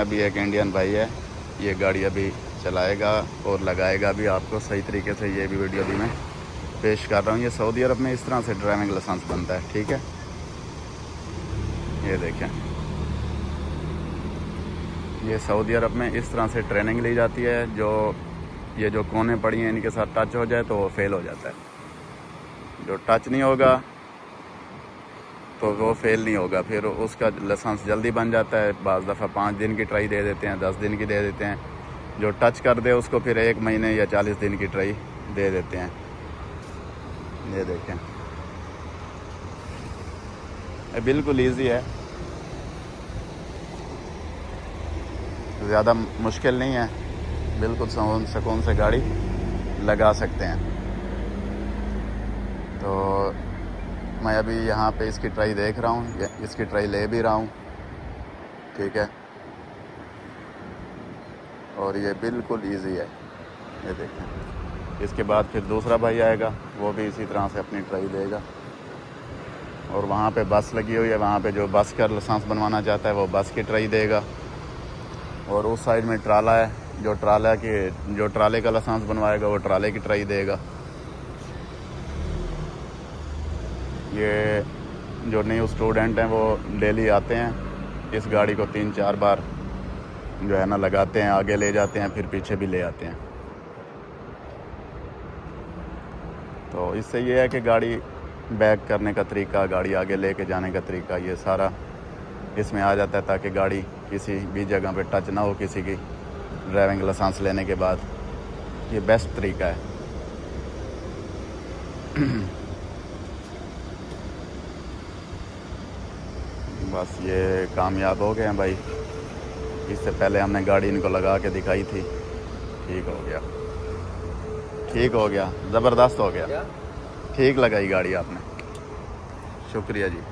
अभी एक इंडियन भाई है, ये गाड़ी अभी चलाएगा और लगाएगा भी आपको सही तरीके से। ये भी वीडियो भी मैं पेश कर रहा हूँ। ये सऊदी अरब में इस तरह से ड्राइविंग लाइसेंस बनता है, ठीक है। ये देखें, ये सऊदी अरब में इस तरह से ट्रेनिंग ली जाती है। जो ये जो कोने पड़ी हैं इनके साथ टच हो जाए तो वो फेल हो जाता है। जो टच नहीं होगा तो वो फेल नहीं होगा, फिर उसका लाइसेंस जल्दी बन जाता है। बाज़ दफ़ा 5 दिन की ट्राई दे देते हैं, 10 दिन की दे देते हैं। जो टच कर दे उसको फिर 1 महीने या 40 दिन की ट्राई दे देते हैं। ये देखें, ये बिल्कुल ईजी है, ज़्यादा मुश्किल नहीं है, बिल्कुल सुकून से गाड़ी लगा सकते हैं। तो मैं अभी यहाँ पे इसकी ट्राई देख रहा हूँ, इसकी ट्राई ले भी रहा हूँ, ठीक है। और ये बिल्कुल इजी है, ये देखें। इसके बाद फिर दूसरा भाई आएगा, वो भी इसी तरह से अपनी ट्राई देगा। और वहाँ पे बस लगी हुई है, वहाँ पे जो बस का लाइसेंस बनवाना चाहता है वो बस की ट्राई देगा। और उस साइड में ट्राला है, जो ट्राले का लाइसेंस बनवाएगा वो ट्राले की ट्राई देगा। ये जो न्यू स्टूडेंट हैं वो डेली आते हैं, इस गाड़ी को 3-4 बार जो है ना लगाते हैं, आगे ले जाते हैं, फिर पीछे भी ले आते हैं। तो इससे ये है कि गाड़ी बैक करने का तरीका, गाड़ी आगे लेके जाने का तरीका, ये सारा इसमें आ जाता है, ताकि गाड़ी किसी भी जगह पे टच ना हो किसी की ड्राइविंग लाइसेंस लेने के बाद। ये बेस्ट तरीका है। बस ये कामयाब हो गए हैं भाई। इससे पहले हमने गाड़ी इनको लगा के दिखाई थी, ठीक हो गया, ठीक हो गया, ज़बरदस्त हो गया, ठीक लगाई गाड़ी आपने। शुक्रिया जी।